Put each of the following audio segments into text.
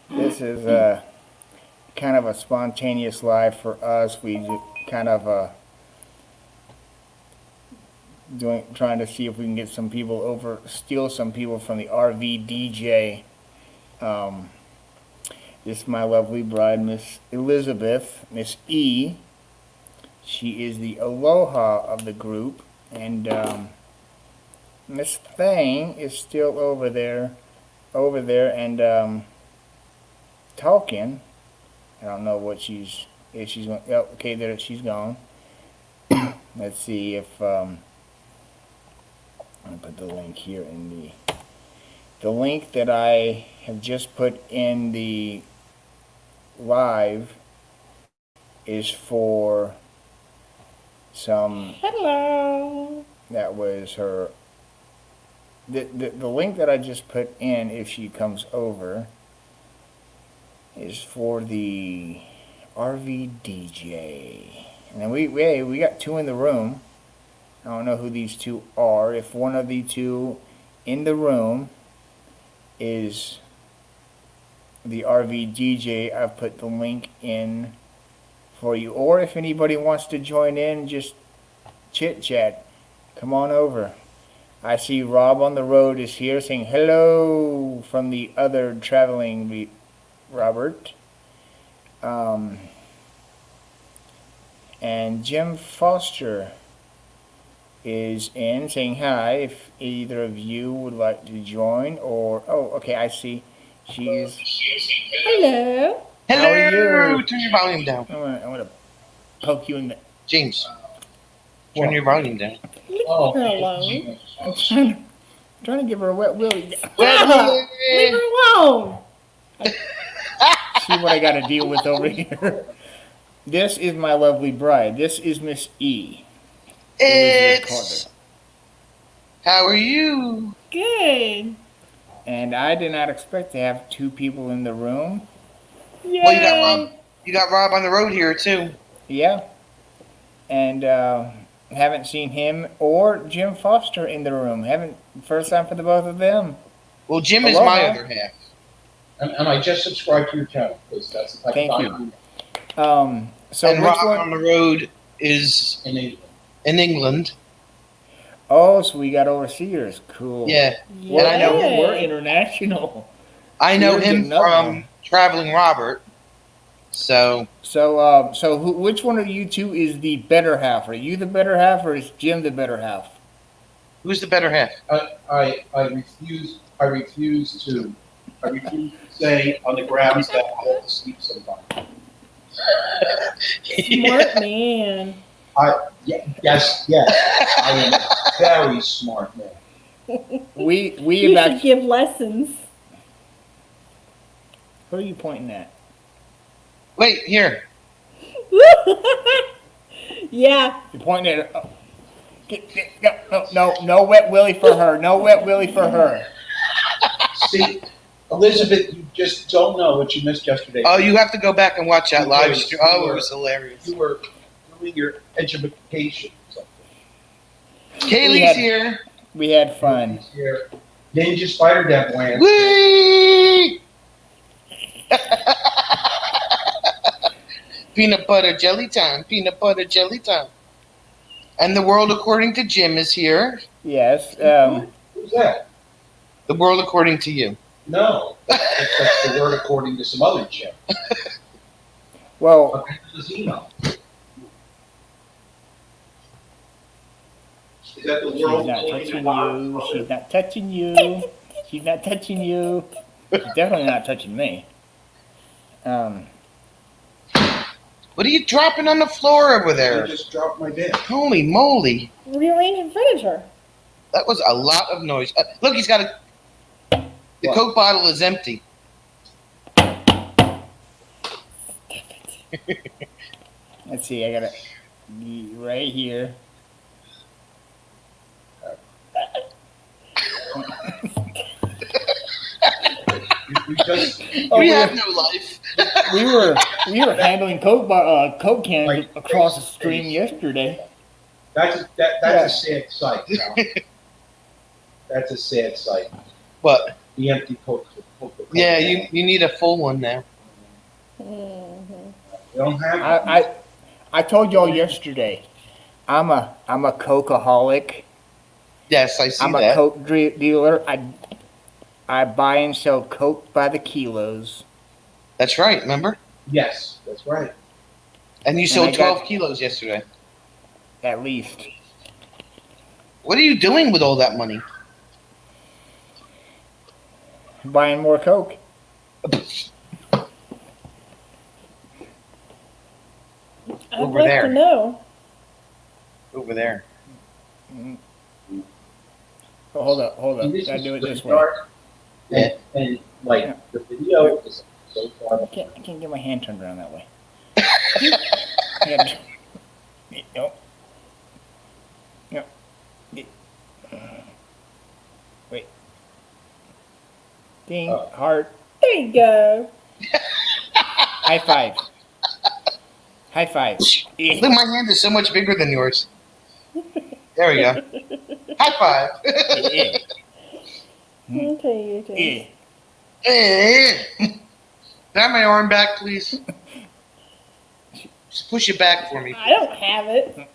This is kind of a spontaneous live for us. We just kind of trying to see if we can get some people over, steal some people from the RV DJ. Um, this is my lovely bride, Miss Elizabeth, Miss E. She is the Aloha of the group, and Miss Thing is still over there, and talking. I don't know what if she's going. Oh, okay, there she's gone. Let's see if I'll put the link here in the link that I have just put in the live is for some. Hello. That was her. The link that I just put in, if she comes over, is for the RV DJ. And then we got two in the room. I don't know who these two are. If one of the two in the room is the RV DJ, I've put the link in for you. Or if anybody wants to join in, just chit chat, come on over. I see Rob on the road is here saying hello from the other traveling Robert. And Jim Foster is in saying hi if either of you would like to join, or okay, I see she is. Hello. How are Hello. you? Turn your volume down. I'm gonna poke you in the. James, turn your volume down. Leave her alone. I'm trying to give her a wet willy. Leave her alone. See what I got to deal with over here. This is my lovely bride. This is Miss E. It's. How are you? Good. And I did not expect to have two people in the room. Yay. Well, you got Rob. You got Rob on the road here too. Yeah. And haven't seen him or Jim Foster in the room. First time for the both of them. Well, Jim is Aloha. my other half. And I just subscribed to your channel because that's the type Thank of you. time So And which Rob one? on the road is in England. in England. Oh, so we got overseers. Cool. Yeah. Yay. And I know we're international. I know You're him getting up from now. Traveling Robert. So So which one of you two is the better half? Are you the better half, or is Jim the better half? who's the better half? I refuse to say on the grounds that I have to sleep sometimes. Smart man. Yes, I am a very smart man. We You have should actually. give lessons. Who are you pointing at? Wait, here. Yeah. You're pointing at. No wet willy for her. No wet willy for her. See, Elizabeth, you just don't know what you missed yesterday. Oh, you have to go back and watch that live stream. Oh, it was hilarious. You were doing your education. Kaylee's here. We had fun. Here, Ninja Spider Devil. Whee! Peanut butter jelly time. Peanut butter jelly time. And the world according to Jim is here. Yes. Who's that? The world according to you. No, that's the word according to some other Jim. Well, Okay, does he know? Is that the she's world not according touching to you. She's not touching you. She's not touching you. She's definitely not touching me. What are you dropping on the floor over I there? just dropped my bin. Holy moly. Rearranging furniture. That was a lot of noise. Look, he's got the What? Coke bottle is empty. Let's see. I got it right here. You just, We have no life. We were handling Coke cans across the stream yesterday. that's a sad sight, pal. That's a sad sight. What? the empty Coca-Cola. Yeah, you need a full one now. Mhm. We don't have I told y'all yesterday. I'm a Cokeaholic. Yes, I see I'm a that. Coke dealer. I buy and sell Coke by the kilos. That's right. Remember? Yes, that's right. And you And sold I 12 got kilos yesterday. at least. What are you doing with all that money? Buying more Coke. I'd Over like there. to know. Over there. Oh, hold up, hold And up. this Gotta is do it really this way. dark, and like Yeah. the video is so far. I can't get my hand turned around that way. I gotta, no. No. Wait. Ding. Oh. Heart. There you go. High five. High five. Look, my hand is so much bigger than yours. There we go. High five. Yeah. Okay. Yeah. Can I have my arm back, please? Just push it back for me. I don't have it.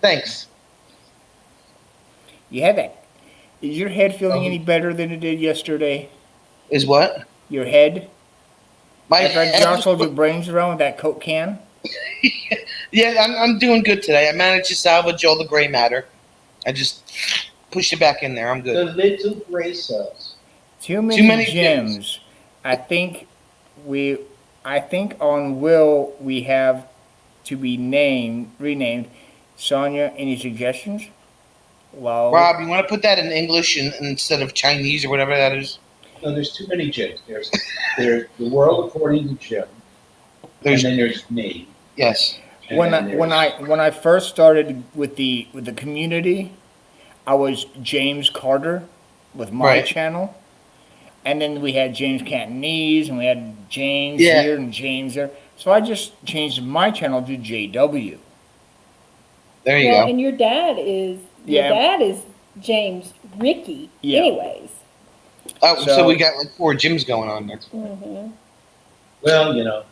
Thanks. You had that. Is your head feeling Oh. any better than it did yesterday? Is what? Your head? My After I head- jostled your brains around with that Coke can? Yeah, I'm doing good today. I managed to salvage all the gray matter. I just pushed it back in there. I'm The good. little gray cells. Too many, many gems. I think on Will we have to be renamed. Sonia, any suggestions? Well, Rob, you want to put that in English instead of Chinese or whatever that is? No, there's too many Jims. There's the world according to Jim, There's and then there's me. yes. And when then when I first started with the community, I was James Carter with my Right. channel, and then we had James Cantonese, and we had James Yeah. here and James there. So I just changed my channel to JW. There you Well, go. and your dad is James Ricky. Yeah. Anyways. Oh, so, so- we got like 4 gyms going on there. Mm-hmm. well,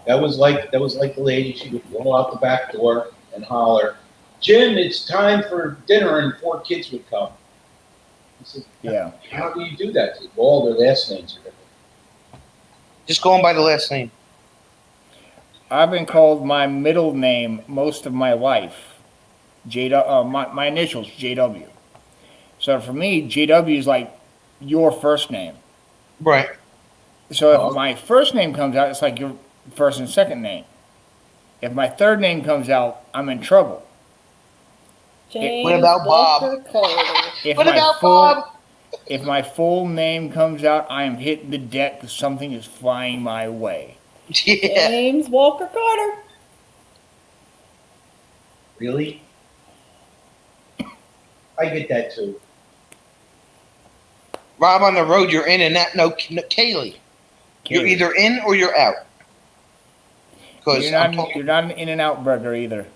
that was like the lady. She would roll out the back door and holler, "Jim, it's time for dinner," and 4 kids would come. I said, Yeah. "How do you do that?" All their last names are different. Just going by the last name. I've been called my middle name most of my life. My initials, JW. So for me, JW is like your first name. Right. So if my first name comes out, it's like your first and second name. If my third name comes out, I'm in trouble. James What about Bob? Walker Carter. If What my about full, Bob? If my full name comes out, I am hitting the deck because something is flying my way. Yeah. James Walker Carter. Really? I get that too. Rob, on the road, you're in and out. No, Kaylee. You're either in or you're out. Because You're not an In-N-Out burger either.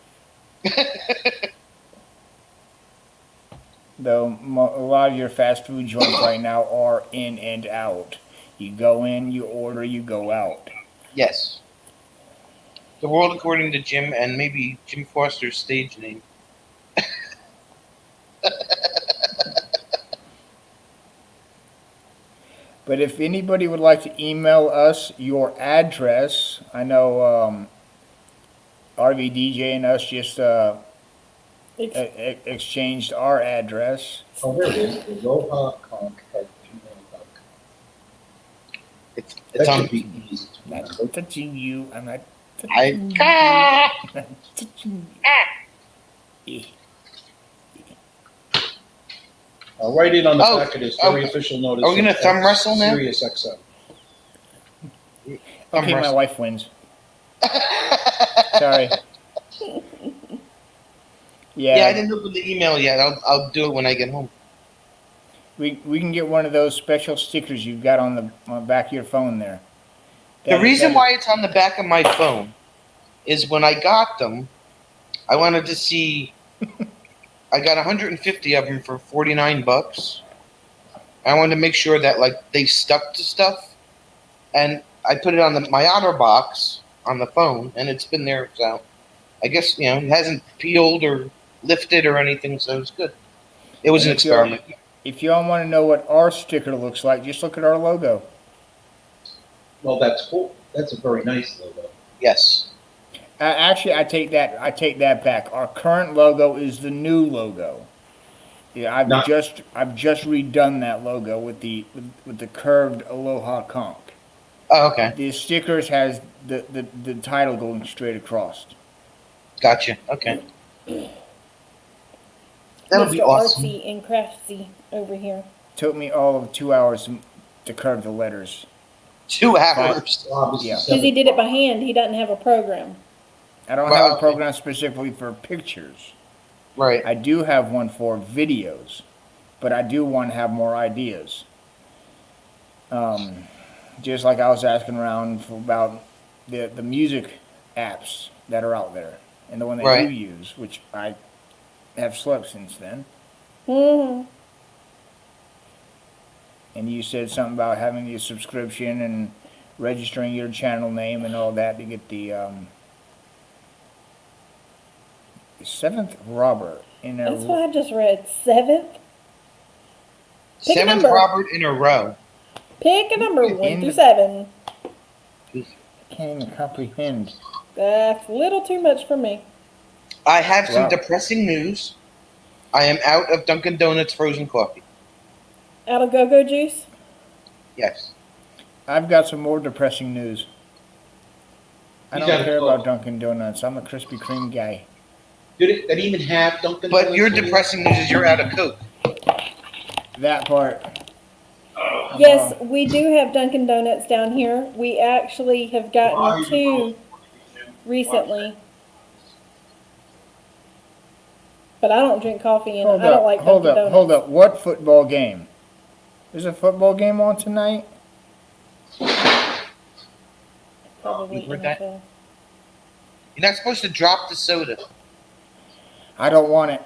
Though a lot of your fast food joints right now are in and out. You go in, you order, you go out. Yes. The world according to Jim and maybe Jim Foster's stage name. But if anybody would like to email us your address, I know RVDJ and us just exchanged our address. Oh, there it is. Aloha Conch at gmail.com. It's That on. should be easy to Not remember. touching you. I'm not I, touching you. I'll write it on the Oh, back of this oh, very official notice. are we gonna of thumb wrestle now? Sirius XM. Okay, my wrestling. wife wins. Sorry. Yeah, I didn't open the email yet. I'll do it when I get home. We can get one of those special stickers you've got on the back of your phone there. The reason why it's on the back of my phone is when I got them, I wanted to see I got 150 of them for $49. I wanted to make sure that like they stuck to stuff, and I put it on my OtterBox on the phone, and it's been there. So I guess it hasn't peeled or lifted or anything, so it's good. It was And an experiment. if y'all want to know what our sticker looks like, just look at our logo. Well, that's cool. That's a very nice logo. Yes. Actually, I take that back. Our current logo is the new logo. Yeah, I've Not- just redone that logo with the curved Aloha Conch. Oh, okay. The stickers has the title going straight across. Gotcha. Okay. That would Mr. be awesome. Artsy and Craftsy over here. Took me all of 2 hours to curve the letters. 2 hours. Obviously, Yeah. Because he did it by hand. He doesn't have a program. I don't Well, have a okay. program specifically for pictures. Right. I do have one for videos, but I do want to have more ideas. Just like I was asking around about the music apps that are out there, and the one that Right. you use, which I have slept since then. Mm-hmm. And you said something about having the subscription and registering your channel name and all that to get the seventh Robert in That's a what I just read. Seventh? Pick a Seventh number. Robert in a row. Pick a number, 1 In through the- 7. can't even comprehend. That's a little too much for me. I have some Wow. depressing news. I am out of Dunkin' Donuts frozen coffee. Out of go-go juice? Yes. I've got some more depressing news. I You don't gotta care go. about Dunkin' Donuts. I'm a Krispy Kreme guy. Did they even have Dunkin' But Donuts your here? depressing news is you're out of Coke. That part. Yes, we do have Dunkin' Donuts down here. We actually have gotten 2 recently. But I don't drink coffee and I don't like hold Dunkin' up, Donuts. hold up. What football game? There's a football game on tonight? Probably You heard that? NFL. You're not supposed to drop the soda. I don't want it.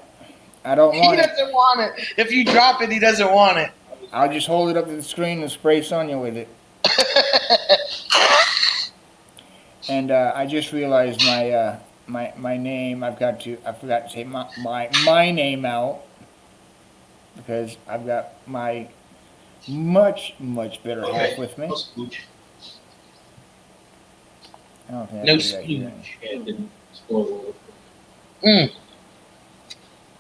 I don't He want it. doesn't want it. If you drop it, he doesn't want it. I'll just hold it up to the screen and spray Sonya with it. And I just realized my name. I forgot to say my name out because I've got my much better half with me. No splooge. I don't think I No can do that here. Yeah, it didn't spoil it. Mm.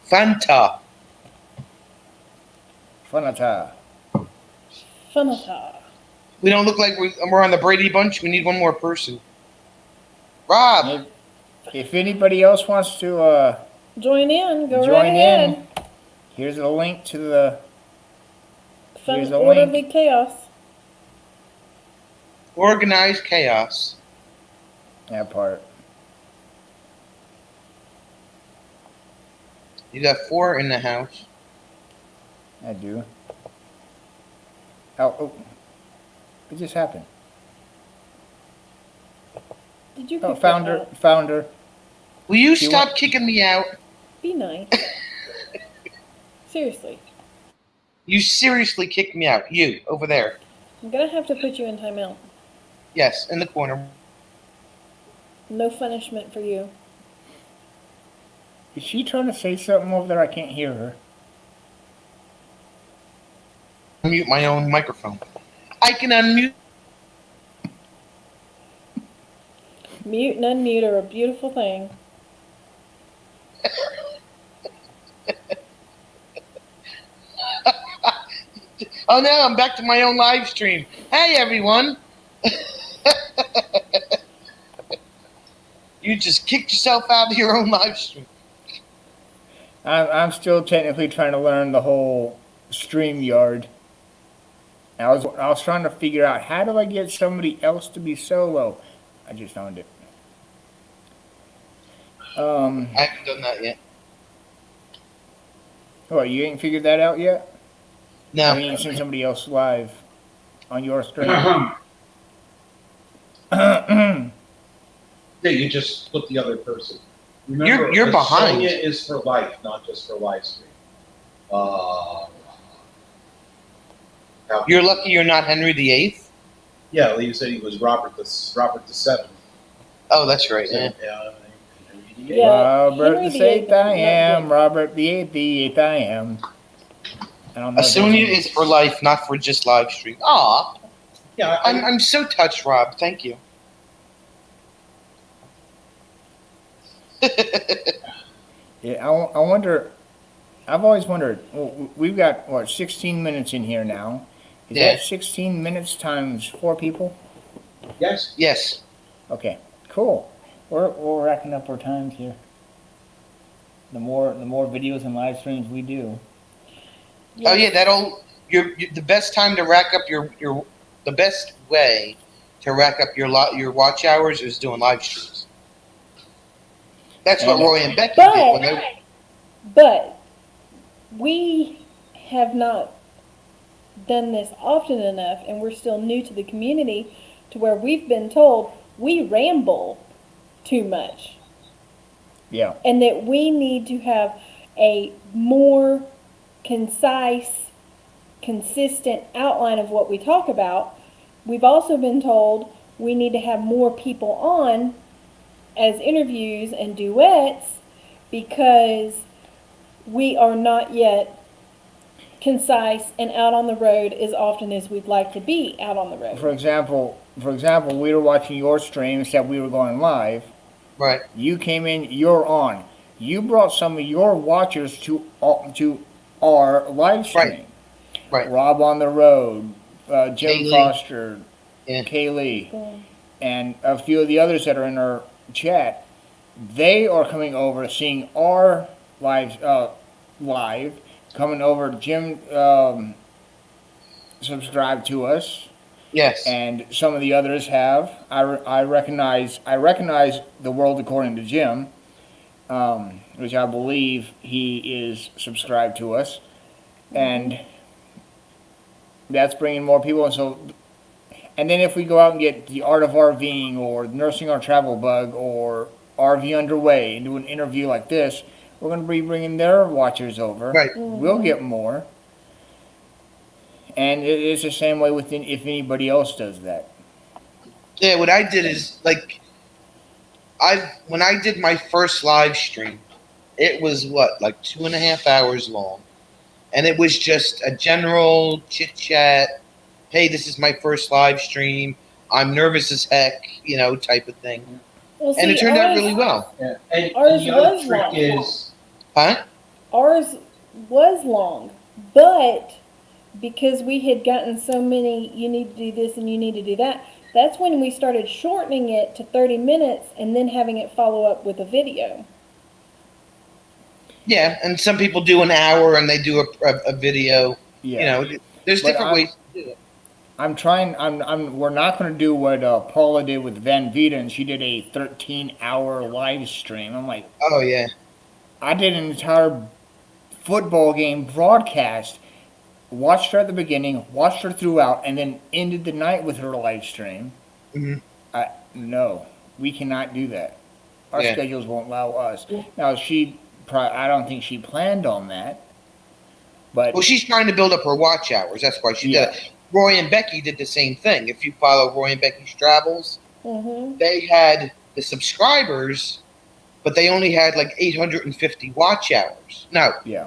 Fanta. Funata. Funata. We don't look like we're on the Brady Bunch. We need one more person. Rob. If anybody else wants to Join in. Go right join ahead. in, here's a link to the. Fun, Here's a orderly chaos. Organized chaos. That part. You got 4 in the house. I do. Oh, what just happened? Did you pick Oh, that founder. up? Will you You stop want- kicking me out? Be nice. Seriously. You seriously kicked me out. You, over there. I'm gonna have to put you in timeout. Yes, in the corner. No punishment for you. Is she trying to say something over there? I can't hear her. Mute my own microphone. I can unmute. Mute and unmute are a beautiful thing. Oh, now I'm back to my own live stream. Hey, everyone. You just kicked yourself out of your own live stream. I'm still technically trying to learn the whole StreamYard. I was trying to figure out how do I get somebody else to be solo. I just found it. I haven't done that yet. What, you ain't figured that out yet? No. You ain't seen somebody else live on your stream? Yeah, you just put the other person. Remember, You're behind. Sonia is for life, not just for live stream. Now- You're lucky you're not Henry VIII. Yeah, you said he was Robert the Seventh. Oh, that's right. Yeah. Yeah, Robert Henry the VIII Eighth I not am. good. Robert the Eighth I am. I don't know. Asunia is for life, not for just live stream. Aw, Yeah, I'm so touched, Rob. Thank you. Yeah, I wonder. I've always wondered. We've got what 16 minutes in here now. Is Yeah. that 16 minutes times 4 people? yes. Yes. Okay, cool. We're racking up our times here. The more videos and live streams we do. Oh yeah, that'll. You're the best time to rack up your the best way to rack up your watch hours is doing live streams. That's what And- Roy and Becky did when they. But we have not done this often enough, and we're still new to the community to where we've been told we ramble too much, Yeah. and that we need to have a more concise, consistent outline of what we talk about. We've also been told we need to have more people on as interviews and duets because we are not yet concise and out on the road as often as we'd like to be out on the For road. example, we were watching your streams that we were going live. Right. You came in. You're on. You brought some of your watchers to our live stream. Right. Rob on the road, Jim Kaylee. Foster, Yeah. Kaylee, Um, and a few of the others that are in our chat. They are coming over, seeing our live, coming over. Jim subscribed to us, Yes. and some of the others have. I recognize the world according to Jim, which I believe he is subscribed to us, and that's bringing more people. And so, and then if we go out and get the art of RVing or nursing our travel bug or RV underway and do an interview like this, we're going to be bringing their watchers over. Right. We'll get more. And it's the same way with if anybody else does that. Yeah. What I did is when I did my first live stream, it was like 2.5 hours long, and it was just a general chit chat. Hey, this is my first live stream. I'm nervous as heck, type of thing. Well, And it see, turned out ours- really well. Yeah. And Ours the other was trick long. is, Huh? Ours was long, but because we had gotten so many, you need to do this and you need to do that, that's when we started shortening it to 30 minutes and then having it follow up with a video. Yeah, and some people do an hour and they do a video. Yeah. There's But different ways to do it. I'm trying. We're not going to do what Paula did with Van Vita, and she did a 13-hour live stream. I'm like, Oh yeah. I did an entire football game broadcast, watched her at the beginning, watched her throughout, and then ended the night with her live stream. Mhm. No, we cannot do that. Our Yeah. schedules won't allow us. Now I don't think she planned on that. But Well, she's trying to build up her watch hours. That's why she did it. Roy and Becky did the same thing. If you follow Roy and Becky's travels, Mm-hmm. they had the subscribers, but they only had like 850 watch hours. No, yeah,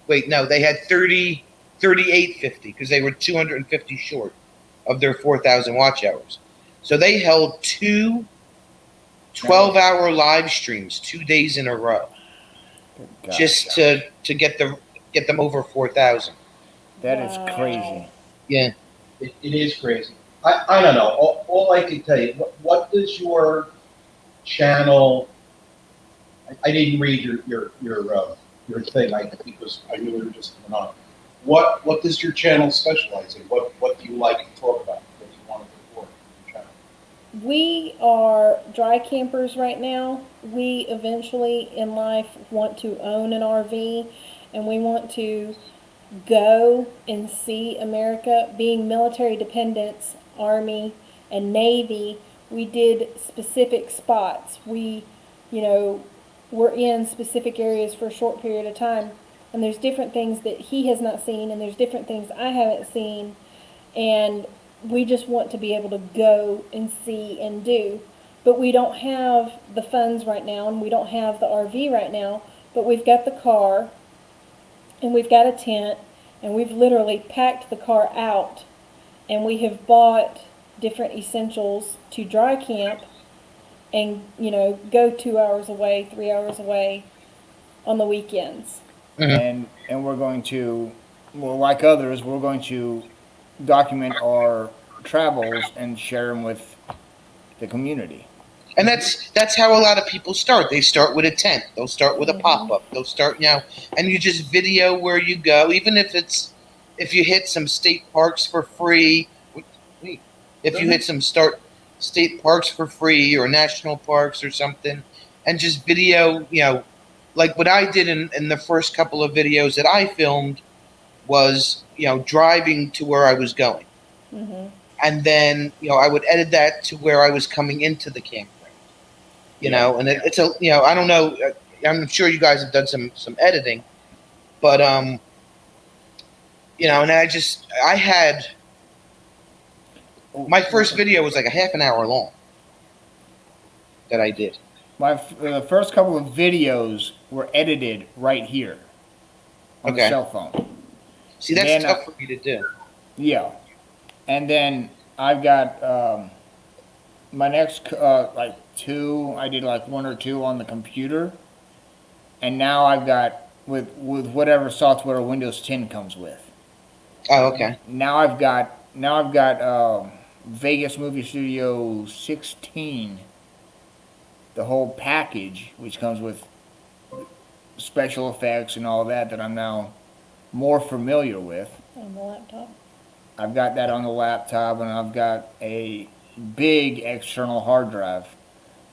wait, no, they had 3850 because they were 250 short of their 4,000 watch hours. So they held two 12-hour live streams 2 days in a row, God, just to get them over 4,000. that is Wow. crazy. Yeah. it is crazy. I don't know. All I can tell you, what does your channel? I didn't read your thing, because I knew we were just coming on. What does your channel specialize in? What do you like to talk about? What do you want to report on your channel? We are dry campers right now. We eventually in life want to own an RV, and we want to go and see America. Being military dependents, Army and Navy, we did specific spots. We, we're in specific areas for a short period of time. And there's different things that he has not seen, and there's different things I haven't seen. And we just want to be able to go and see and do. But we don't have the funds right now, and we don't have the RV right now, but we've got the car, and we've got a tent, and we've literally packed the car out, and we have bought different essentials to dry camp and, go 2 hours away, 3 hours away on the weekends. Mhm. And we're going to, well, like others, we're going to document our travels and share them with the community. And that's how a lot of people start. They start with a tent. They'll start with a Mhm. pop-up. They'll start, and you just video where you go, even if you hit some state parks for free. Wait, if you hit some state parks for free or national parks or something, and just video, like what I did in the first couple of videos that I filmed was, driving to where I was going. Mm-hmm. And then, I would edit that to where I was coming into the campground. And it's a, I don't know, I'm sure you guys have done some editing, but, and I had, my first video was like a half an hour long that I did. The first couple of videos were edited right here on the Okay. cell phone. See, that's Then, tough for me to do. Yeah, and then I've got my next like two. I did like one or two on the computer, and now I've got with whatever software Windows 10 comes with. Oh, okay. Now I've got Vegas Movie Studio 16, the whole package, which comes with special effects and all that I'm now more familiar with. On the laptop. I've got that on the laptop, and I've got a big external hard drive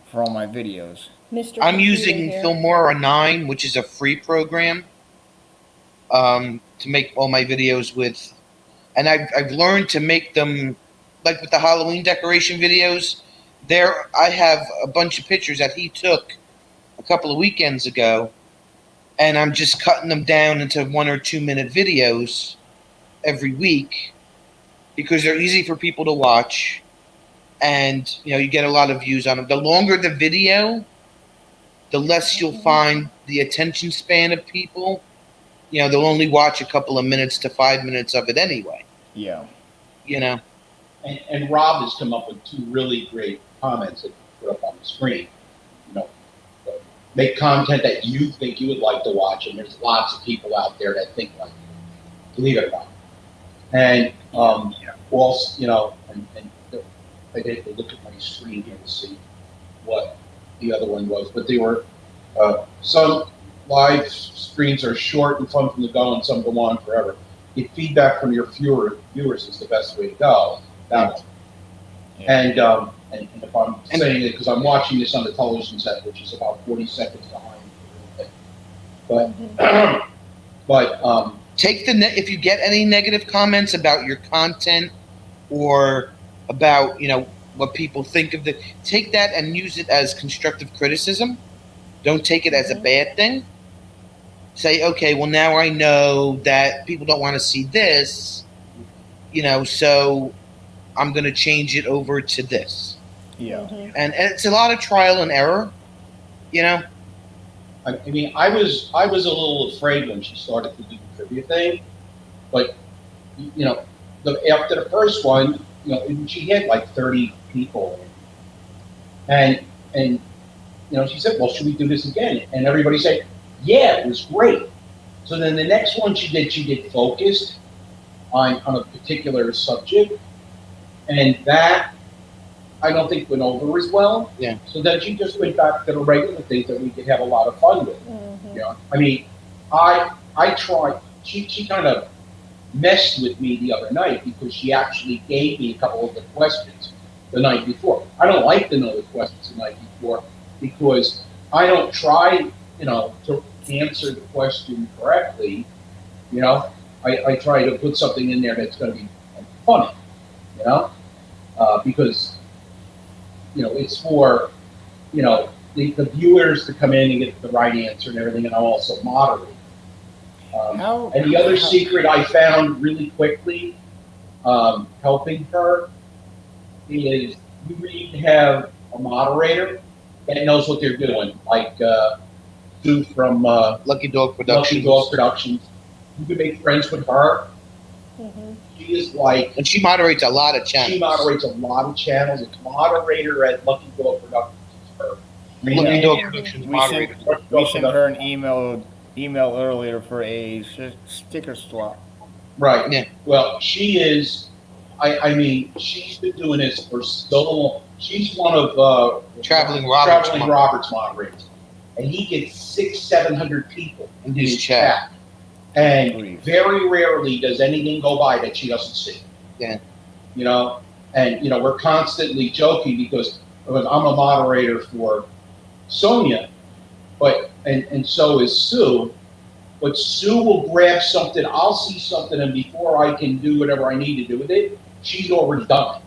for all my videos. Mr. I'm Computer using here. Filmora 9, which is a free program, to make all my videos with. And I've learned to make them, like with the Halloween decoration videos, I have a bunch of pictures that he took a couple of weekends ago, and I'm just cutting them down into 1 or 2 minute videos every week because they're easy for people to watch, and you get a lot of views on them. The longer the video, the less you'll find the attention span of people. They'll only watch a couple of minutes to 5 minutes of it anyway. Yeah. And Rob has come up with two really great comments that you put up on the screen. Make content that you think you would like to watch, and there's lots of people out there that think like you, believe it or not. And also, and I didn't look at my screen here to see what the other one was, but there were some live screens are short and fun from the go, and some go on forever. Get feedback from your viewers is the best way to go. That one. Yeah. And if I'm saying it because I'm watching this on the television set, which is about 40 seconds behind, but Take if you get any negative comments about your content or about what people think of take that and use it as constructive criticism. Don't take it as a bad thing. Say, okay, well now I know that people don't want to see this, so I'm going to change it over to this. Yeah. Mm-hmm. And it's a lot of trial and error, I mean, I was a little afraid when she started to do the trivia thing, but after the first one, she had like 30 people, and she said, "Well, should we do this again?" And everybody said, "Yeah, it was great." So then the next one she did focused on a particular subject, and that I don't think went over as well. Yeah. So then she just went back to the regular things that we could have a lot of fun with. Mm-hmm. I mean, I tried. She kind of messed with me the other night because she actually gave me a couple of the questions the night before. I don't like to know the questions the night before because I don't try, to answer the question correctly. I try to put something in there that's going to be funny, because it's for, the viewers to come in and get the right answer and everything, and I'll also moderate. And the other secret I found really quickly, helping her, is you need to have a moderator that knows what they're doing, like Sue from Lucky Dog Productions. Lucky Dog Productions. You can make friends with her. Mhm. She is like, And she moderates a lot of channels. she moderates a lot of channels. It's moderator at Lucky Dog Productions. Is her. Lucky Dog Productions We sent, moderator. we sent her an email earlier for a sticker swap. Right. Yeah. Well, she is. I mean, she's been doing this for so long. She's one of Traveling Roberts moderators, and he gets 600-700 people in his chat. And very rarely does anything go by that she doesn't see. Yeah. You know, and you know we're constantly joking because I'm a moderator for Sonia, but and so is Sue. But Sue will grab something, I'll see something, and before I can do whatever I need to do with it, she's already done it.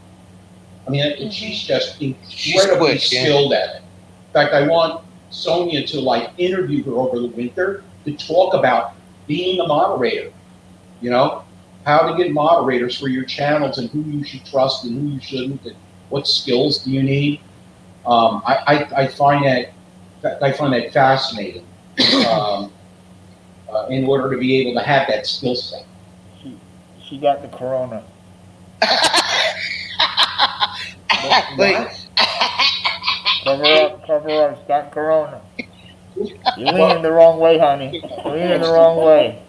I mean, she's just incredibly skilled at it. In fact, I want Sonia to like interview her over the winter to talk about being a moderator. You know, how to get moderators for your channels and who you should trust and who you shouldn't, and what skills do you need. I find that fascinating. In order to be able to have that skill set. She got the corona. Wait. Cover up, she's got corona. You're leaning the wrong way, honey. You're leaning the wrong way.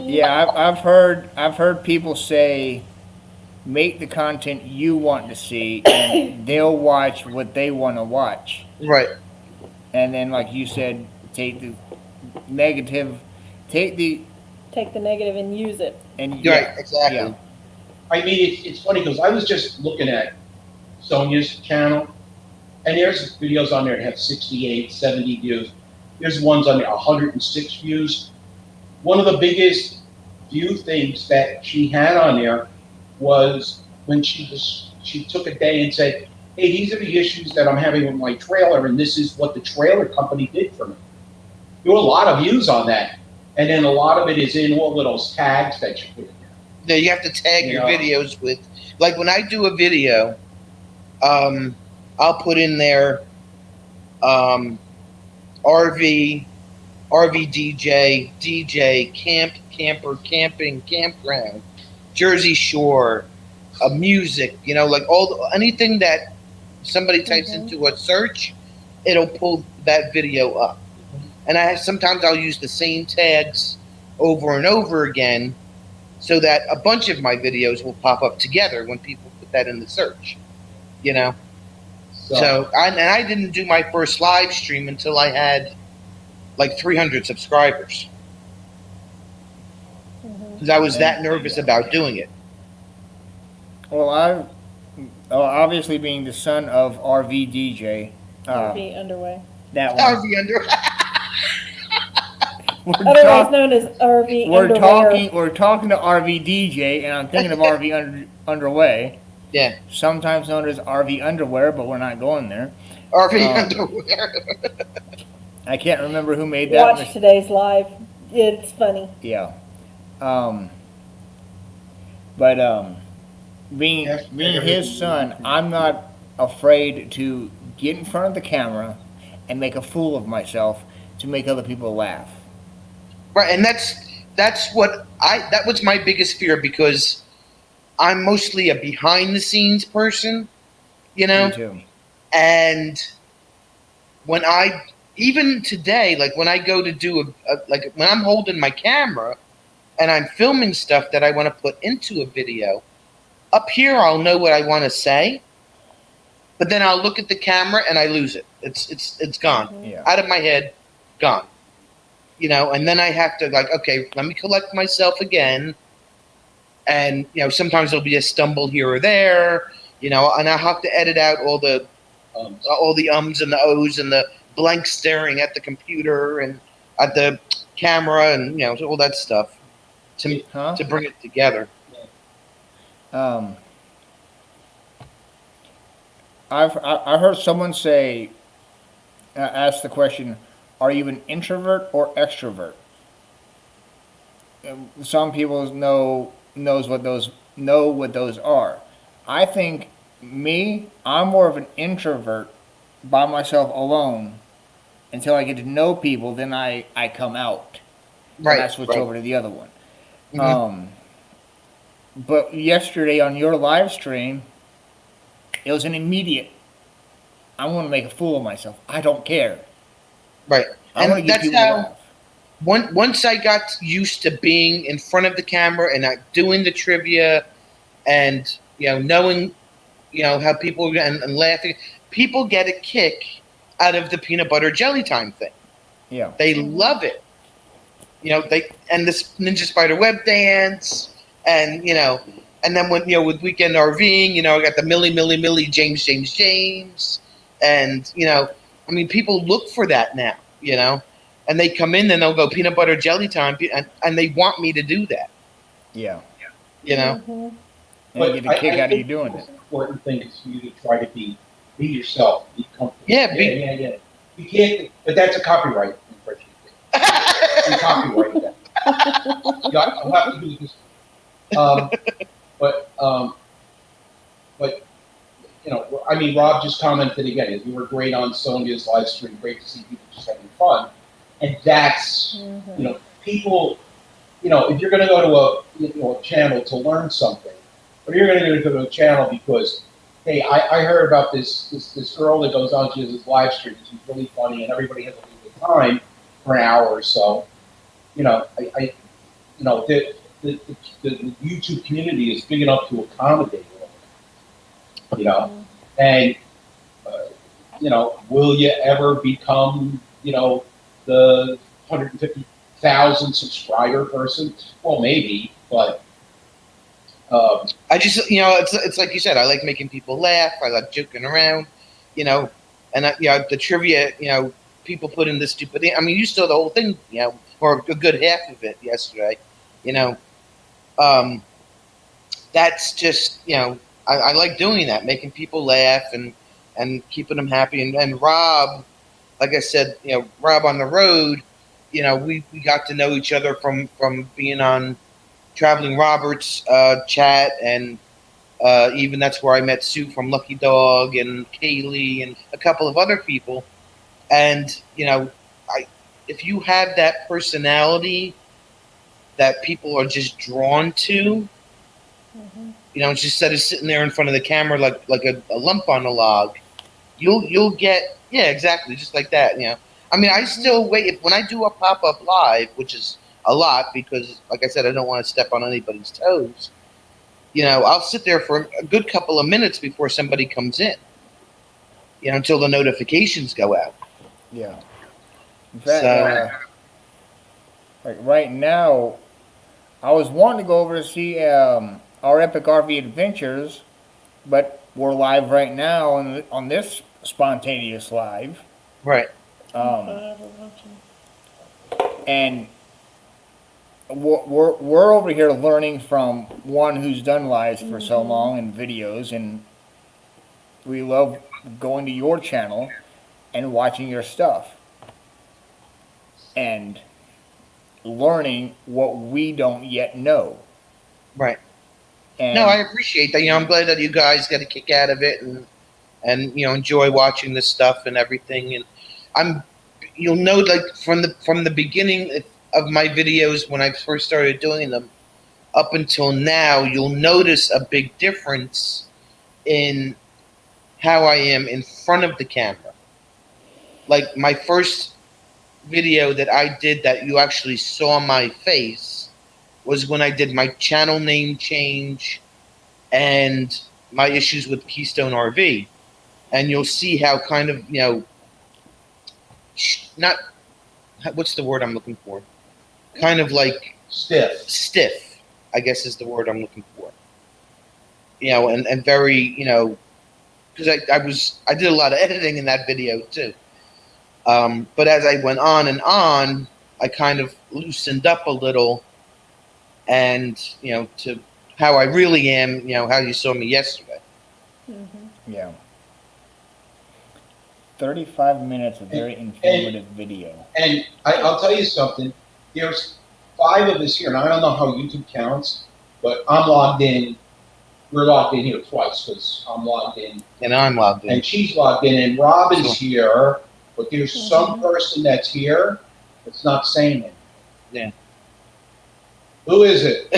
Yeah, I've heard people say, make the content you want to see, and they'll watch what they want to watch. Right. And then, like you said, take the negative and use it. And right, exactly. Yeah. I mean, it's funny because I was just looking at Sonia's channel, and there's videos on there that have 68, 70 views. There's ones on there 106 views. One of the biggest view things that she had on there was when she took a day and said, hey, these are the issues that I'm having with my trailer, and this is what the trailer company did for me. There were a lot of views on that. And then a lot of it is in all of those tags that you put in there. Yeah, you have to tag your videos with, like when I do a video, I'll put in there RV DJ, DJ, camp, camper, camping, campground, Jersey Shore, music, you know, like anything that somebody types into a search, it'll pull that video up. And sometimes I'll use the same tags over and over again so that a bunch of my videos will pop up together when people put that in the search, you know? So I didn't do my first live stream until I had like 300 subscribers. Because I was that nervous about doing it. Well, obviously being the son of RV DJ. RV Underway. That one. RV Underway. Otherwise known as RV Underwear. We're talking to RV DJ, and I'm thinking of RV Underway. Yeah. Sometimes known as RV Underwear, but we're not going there. RV Underwear. I can't remember who made that. Watch today's live. It's funny. Yeah. Being his son, I'm not afraid to get in front of the camera and make a fool of myself to make other people laugh. Right, and that was my biggest fear, because I'm mostly a behind the scenes person, you know? Me too. And even today, like when I go to do like when I'm holding my camera and I'm filming stuff that I want to put into a video, up here I'll know what I want to say, but then I'll look at the camera and I lose it. It's gone. Yeah. Out of my head, gone. You know, and then I have to okay, let me collect myself again. And, you know, sometimes there'll be a stumble here or there, you know, and I have to edit out all the ums and the ohs and the blank staring at the computer and at the camera and, you know, all that stuff to bring it together. I heard someone say, ask the question, are you an introvert or extrovert? Some people know what those are. I think I'm more of an introvert by myself alone until I get to know people. Then I come out. Then Right, I switch right. over to the other one. Hmm. Um, but yesterday on your live stream, it was an immediate. I want to make a fool of myself. I don't care. Right. I want to And get that's people to how laugh. once I got used to being in front of the camera and not doing the trivia and knowing how people and laughing, people get a kick out of the peanut butter jelly time thing. Yeah. They love it. They and this Ninja Spider web dance and and then when with weekend RVing, I got the Millie James and I mean people look for that now, and they come in and they'll go peanut butter jelly time and they want me to do that, Yeah. you know. Mm-hmm. And they But get a kick I out of you think the doing most it. important thing is for you to try to be yourself, be comfortable. Yeah, Yeah. You can't, but that's a copyright infringement. You copyrighted that. Yeah, I'll have to do this. Um, but, um, but, I mean, Rob just commented again, you were great on Sonia's live stream, great to see people just having fun. And that's, people, if you're going to go to a channel to learn something, or you're going to go to a channel because, hey, I heard about this girl that goes on, she has this live stream, she's really funny, and everybody has a little bit of time for an hour or so. The YouTube community is big enough to accommodate all that, and will you ever become, the 150,000 subscriber person? Well, maybe, but I just it's like you said, I like making people laugh, I like joking around, and the trivia, people put in this stupid thing. I mean, you saw the whole thing, or a good half of it yesterday, you know. Um, that's just I like doing that, making people laugh and keeping them happy. And Rob, like I said, Rob on the road, we got to know each other from being on Traveling Roberts chat, and even that's where I met Sue from Lucky Dog and Kaylee and a couple of other people. And I if you have that personality that people are just drawn to, just instead of sitting there in front of the camera like a lump on a log, you'll get, yeah, exactly, just like that. I mean, I still wait when I do a pop up live, which is a lot because, like I said, I don't want to step on anybody's toes. I'll sit there for a good couple of minutes before somebody comes in. Until the notifications go out. Yeah. In fact, So like right now, I was wanting to go over to see our Epic RV Adventures, but we're live right now on this spontaneous live. right. And we're over here learning from one who's done lives for so long and videos, and we love going to your channel and watching your stuff and learning what we don't yet know. Right. And No, I appreciate that. I'm glad that you guys get a kick out of it and enjoy watching this stuff and everything. And you'll know, like from the beginning of my videos when I first started doing them up until now, you'll notice a big difference in how I am in front of the camera. Like my first video that I did that you actually saw my face was when I did my channel name change and my issues with Keystone RV. And you'll see how kind of, not, what's the word I'm looking for? Kind of like stiff, I guess is the word I'm looking for. And very, because I did a lot of editing in that video too. But as I went on and on, I kind of loosened up a little, and to how I really am, how you saw me yesterday. yeah. 35 minutes of very informative video. And I'll tell you something. There's 5 of us here, and I don't know how YouTube counts, but I'm logged in. We're logged in here twice because I'm logged in, And I'm logged in. and she's logged in, and Robin's here. But there's some person that's here that's not saying it. Yeah. Who is it?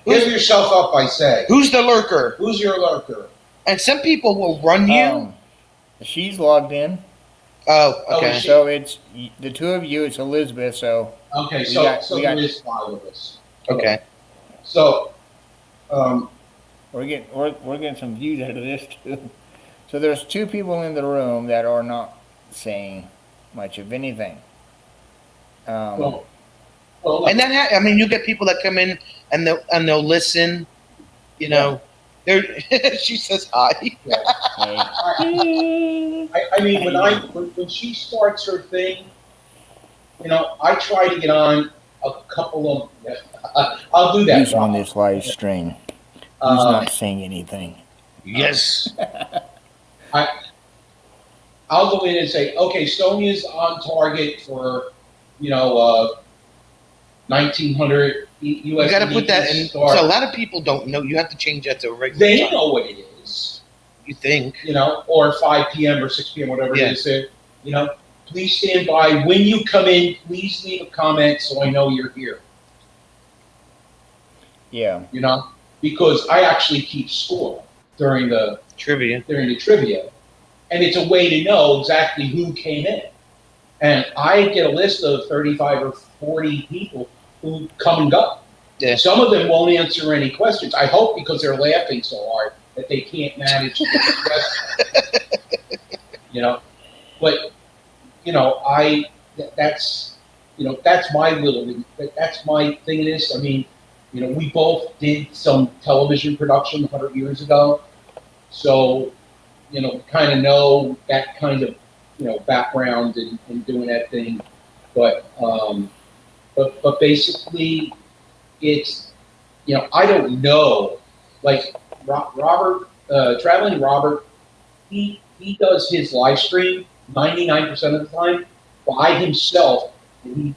Give yourself up, I say. Who's the lurker? Who's your lurker? And some people will run you. She's logged in. Oh, Oh, okay. is she? So it's the two of you. It's Elizabeth. So Okay, We so got- there is 5 of us. Okay. So, we're getting some views out of this too. So there's 2 people in the room that are not saying much of anything. well, And that I mean, you get people that come in and they'll listen. You know, they're she says hi. Hey, I mean, when she starts her thing, you know, I try to get on a couple of. I'll do that. who's on Rob. this live stream? Who's Uh, not saying anything? Yes. I'll go in and say, okay, Sonia's on target for, 1900 US. You got to put that in. So a lot of people don't know. You have to change that to a regular They time. know what it is, You think? or 5 p.m. or 6 p.m. whatever Yeah. it is. Please stand by when you come in. Please leave a comment so I know you're here. Yeah. Because I actually keep score during the Trivia. trivia, and it's a way to know exactly who came in. And I get a list of 35 or 40 people who come and go. Yeah. Some of them won't answer any questions. I hope because they're laughing so hard that they can't manage to get the question. But that's my that's my thing in this. I mean, we both did some television production 100 years ago, so we kind of know that kind of background in doing that thing. But basically, it's I don't know. Like Robert, traveling Robert, he does his live stream 99% of the time by himself, and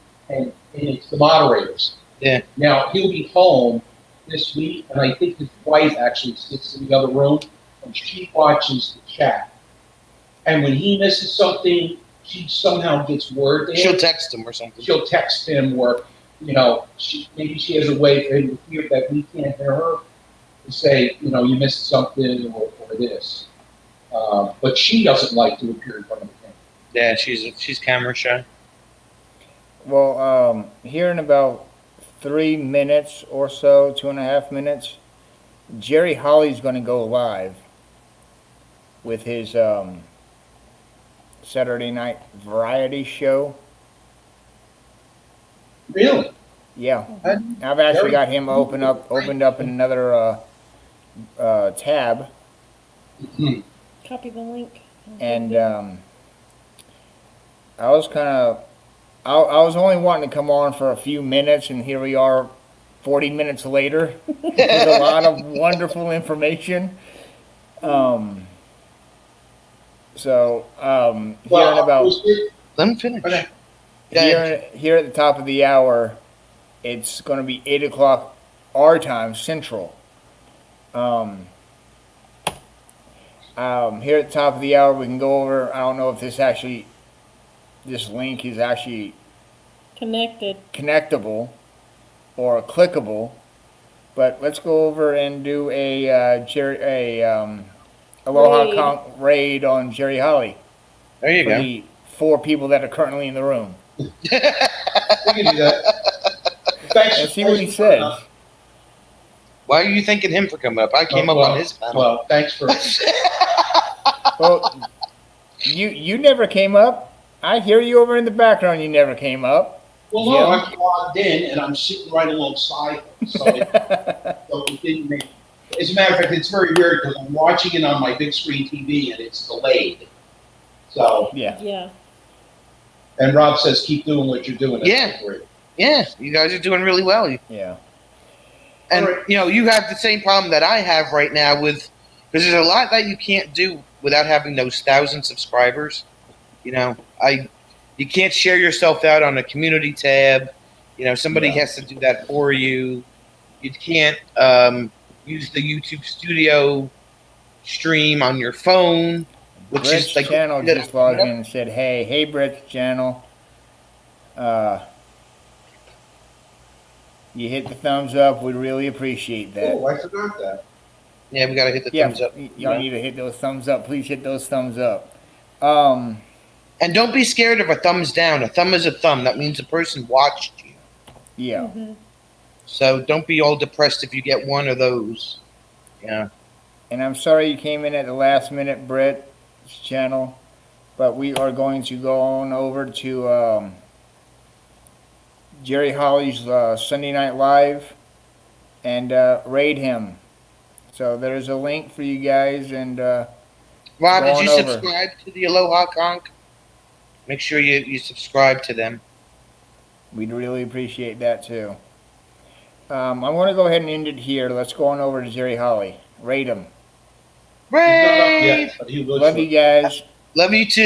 it's the moderators. Yeah. Now he'll be home this week, and I think his wife actually sits in the other room, and she watches the chat. And when he misses something, she somehow gets word to him. She'll text him or something. She'll text him, or maybe she has a way for him to hear that we can't hear her, to say, you missed something or this. But she doesn't like to appear in front of the camera. Yeah, she's camera shy. Well, here in about 3 minutes or so, 2.5 minutes, Jerry Holly's going to go live with his Saturday night variety show. Really? Yeah, And I've actually got him opened up in another tab, Copy the link. and I was I was only wanting to come on for a few minutes, and here we are 40 minutes later with a lot of wonderful information. Here in about Let him finish. Okay. here at the top of the hour, it's going to be 8 o'clock our time, Central. Here at the top of the hour, we can go over. I don't know if this link is actually connectable or clickable, but let's go over and do Aloha Conch raid on Jerry Holly. There you for go. the 4 people that are currently in the room. We can do that. Thanks. And see what he says. Why are you thanking him for coming up? I came up on his panel. Well, thanks for. Well, you never came up. I hear you over in the background. You never came up. Well, no, I'm logged in and I'm sitting right alongside him, so it didn't make. As a matter of fact, it's very weird because I'm watching it on my big screen TV and it's delayed. So, Yeah. Yeah. and Rob says, keep doing what you're doing. That's great. Yeah, you guys are doing really well. Yeah. And, All right. you have the same problem that I have right now because there's a lot that you can't do without having those 1,000 subscribers. You know, you can't share yourself out on a community tab. You know, somebody Yeah. has to do that for you. You can't use the YouTube Studio stream on your phone, which Brett's is like channel just logged in and said, hey, Brett's channel. You hit the thumbs up. We really appreciate that. Oh, I forgot that. Yeah, we gotta hit the Yeah, thumbs up. y'all need to hit those thumbs up. Please hit those thumbs up. And don't be scared of a thumbs down. A thumb is a thumb. That means the person watched you. Yeah. Mhm. So don't be all depressed if you get one of those. Yeah. And I'm sorry you came in at the last minute, Brett's channel, but we are going to go on over to Jerry Holly's Sunday Night Live and raid him. So there's a link for you guys, and Rob, did going you over. subscribe to the Aloha Conch? Make sure you subscribe to them. We'd really appreciate that too. I'm going to go ahead and end it here. Let's go on over to Jerry Holly. Rate him. He's not up Brave! yet, but he will. Love you guys. Love you too.